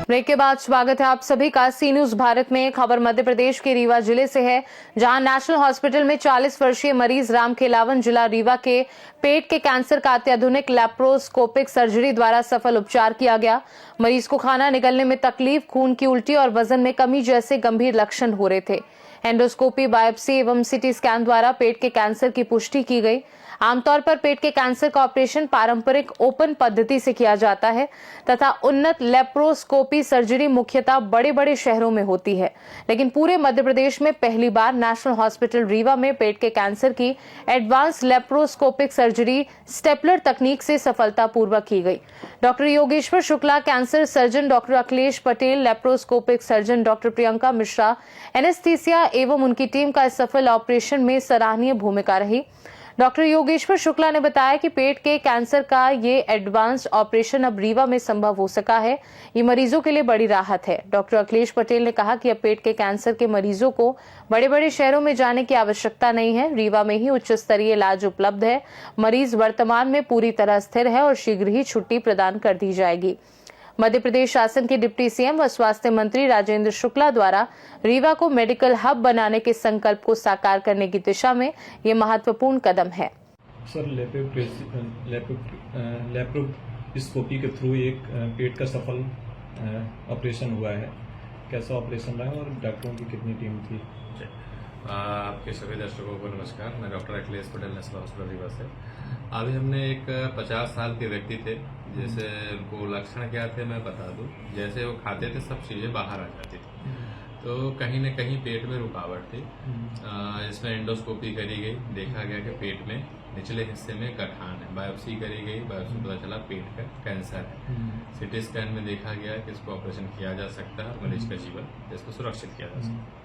Break के बाद स्वागत है आप सभी का सी न्यूज भारत में। खबर मध्य प्रदेश के रीवा जिले से है, जहां नेशनल हॉस्पिटल में 40 वर्षीय मरीज रामखेलावन जिला रीवा के पेट के कैंसर का अत्याधुनिक लैप्रोस्कोपिक सर्जरी द्वारा सफल उपचार किया गया। मरीज को खाना निगलने में तकलीफ, खून की उल्टी और वजन में कमी जैसे गंभीर लक्षण हो रहे थे। एंडोस्कोपी, बायोप्सी एवं सीटी स्कैन द्वारा पेट के कैंसर की पुष्टि की गई। आमतौर पर पेट के कैंसर का ऑपरेशन पारंपरिक ओपन पद्धति से किया जाता है तथा उन्नत लेप्रोस्कोपी सर्जरी मुख्यतः बड़े बड़े शहरों में होती है, लेकिन पूरे मध्य प्रदेश में पहली बार नेशनल हॉस्पिटल रीवा में पेट के कैंसर की एडवांस लेप्रोस्कोपिक सर्जरी स्टेपलर तकनीक से सफलतापूर्वक की गई। Doctor Yogeshwar Shukla cancer surgeon, doctor Akhilesh Patel laparoscopic surgeon, doctor Priyanka Mishra anaesthesia एवं उनकी टीम का इस सफल ऑपरेशन में सराहनीय भूमिका रही। डॉक्टर योगेश्वर शुक्ला ने बताया कि पेट के कैंसर का ये एडवांस्ड ऑपरेशन अब रीवा में संभव हो सका है, ये मरीजों के लिए बड़ी राहत है। डॉक्टर अखिलेश पटेल ने कहा कि अब पेट के कैंसर के मरीजों को बड़े बड़े शहरों में जाने की आवश्यकता नहीं है, रीवा में ही उच्च स्तरीय इलाज उपलब्ध है। मरीज वर्तमान में पूरी तरह स्थिर है और शीघ्र ही छुट्टी प्रदान कर दी जाएगी। मध्य प्रदेश शासन के डिप्टी सीएम व स्वास्थ्य मंत्री राजेंद्र शुक्ला द्वारा रीवा को मेडिकल हब बनाने के संकल्प को साकार करने की दिशा में ये महत्वपूर्ण कदम है। सर, लेप्रोस्कोपी के थ्रू एक पेट का सफल ऑपरेशन हुआ है, कैसा ऑपरेशन रहा और डॉक्टरों की कितनी टीम थी? आपके सभी दर्शकों को नमस्कार। मैं doctor Akhilesh Patel, national hospital Rewa से। अभी हमने एक 50 साल के व्यक्ति थे, जैसे उनको लक्षण क्या थे मैं बता दूं। जैसे वो खाते थे सब चीजें बाहर आ जाती थी, तो कहीं न कहीं पेट में रुकावट थी। इसमें एंडोस्कोपी करी गई, देखा गया कि पेट में निचले हिस्से में गठान है। बायोप्सी करी गई, बायोप्सी पता चला पेट का कैंसर है। सीटी स्कैन में देखा गया कि इसको ऑपरेशन किया जा सकता है, मरीज का जीवन इसको सुरक्षित किया जा सकता है।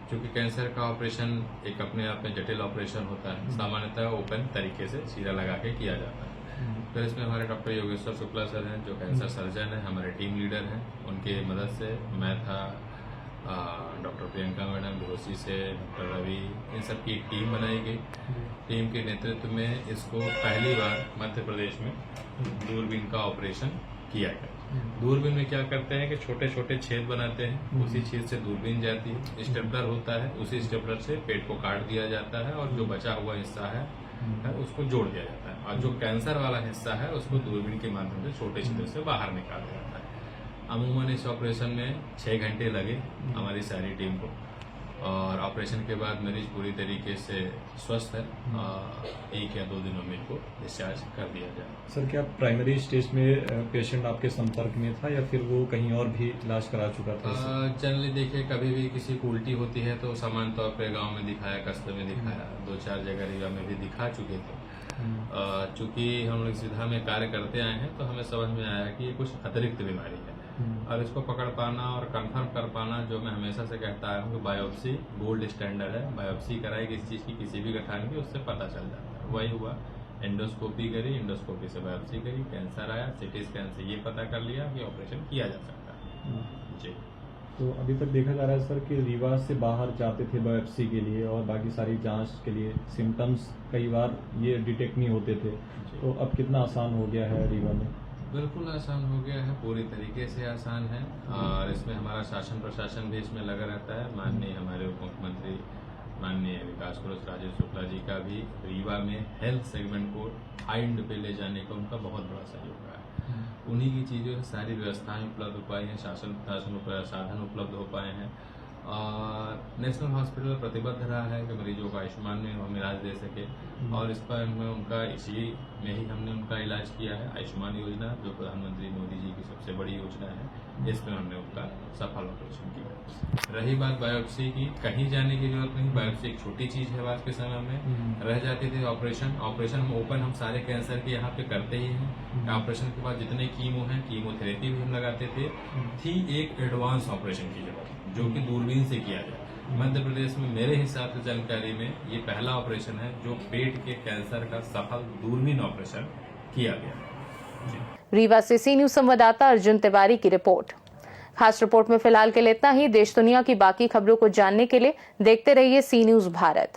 क्योंकि कैंसर का ऑपरेशन एक अपने आप में जटिल ऑपरेशन होता है, सामान्यतः ओपन तरीके से चीरा लगा के किया जाता है। फिर इसमें हमारे डॉक्टर योगेश्वर शुक्ला सर हैं, जो कैंसर सर्जन हैं, हमारे टीम लीडर हैं। उनके मदद से मैं था, डॉक्टर प्रियंका मैडम घोसी से, डॉक्टर रवि, इन सब की एक टीम बनाई गई। टीम के नेतृत्व में इसको पहली बार मध्य प्रदेश में दूरबीन का ऑपरेशन किया गया। दूरबीन में क्या करते हैं कि छोटे छोटे छेद बनाते हैं, उसी छेद से दूरबीन जाती है, स्टेपलर होता है, उसी स्टेपलर से पेट को काट दिया जाता है और जो बचा हुआ हिस्सा है उसको जोड़ दिया जाता है, और जो कैंसर वाला हिस्सा है उसको दूरबीन के माध्यम से छोटे छेदों से बाहर निकाला जाता है। अमूमन इस ऑपरेशन में 6 घंटे लगे हमारी सारी टीम को, और ऑपरेशन के बाद मरीज पूरी तरीके से स्वस्थ है। 1 या 2 दिनों में इनको डिस्चार्ज कर दिया जाए। सर, क्या प्राइमरी स्टेज में पेशेंट आपके संपर्क में था या फिर वो कहीं और भी इलाज करा चुका था? जनरली देखिए, कभी भी किसी को उल्टी होती है तो सामान्य तौर पर गांव में दिखाया, कस्बे में दिखाया, 2-4 जगह रीवा में भी दिखा चुके थे। चूंकि हम लोग सीधा में कार्य करते आए हैं तो हमें समझ में आया कि ये कुछ अतिरिक्त बीमारी है, और इसको पकड़ पाना और कंफर्म कर पाना, जो मैं हमेशा से कहता आया हूँ कि बायोप्सी गोल्ड स्टैंडर्ड है। बायोप्सी कराई किसी चीज की, किसी भी गठान की, उससे पता चल जाता है। वही हुआ, एंडोस्कोपी करी, एंडोस्कोपी से बायोप्सी करी, कैंसर आया, सीटी स्कैन से ये पता कर लिया कि ऑपरेशन किया जा सकता है। जी। तो अभी तक देखा जा रहा है सर कि रीवा से बाहर जाते थे बायोप्सी के लिए और बाकी सारी जांच के लिए, सिम्टम्स कई बार ये डिटेक्ट नहीं होते थे, तो अब कितना आसान हो गया है रीवा में? बिल्कुल आसान हो गया है, पूरी तरीके से आसान है, और इसमें हमारा शासन प्रशासन भी इसमें लगा रहता है। माननीय हमारे उप मुख्यमंत्री माननीय विकास पुरुष राजेंद्र शुक्ला जी का भी रीवा में हेल्थ सेगमेंट को हाई एंड पे ले जाने का उनका बहुत बड़ा सहयोग रहा है। उन्हीं की चीज़ों से सारी व्यवस्थाएं उपलब्ध हो पाई हैं, शासन साधन उपलब्ध हो पाए हैं, और नेशनल हॉस्पिटल प्रतिबद्ध रहा है कि मरीजों को आयुष्मान में हम इलाज दे सके, और इस पर उनका इसी में ही हमने उनका इलाज किया है। आयुष्मान योजना, जो प्रधानमंत्री मोदी जी की सबसे बड़ी योजना है, इसमें हमने उनका सफल ऑपरेशन किया। रही बात बायोप्सी की, कहीं जाने की जरूरत नहीं। बायोप्सी एक छोटी चीज है, आज के समय में रह जाती थी। ऑपरेशन हम ओपन हम सारे कैंसर के यहाँ पे करते ही हैं। ऑपरेशन के बाद जितने कीमो है, कीमोथेरेपी भी हम लगाते थे। थी एक एडवांस ऑपरेशन की जरूरत, जो कि दूरबीन से किया जाए। मध्य प्रदेश में मेरे हिसाब से जानकारी में ये पहला ऑपरेशन है जो पेट के कैंसर का सफल दूरबीन ऑपरेशन किया गया। रीवा से सी न्यूज संवाददाता अर्जुन तिवारी की रिपोर्ट। खास रिपोर्ट में फिलहाल के लिए इतना ही। देश दुनिया की बाकी खबरों को जानने के लिए देखते रहिए सी न्यूज भारत।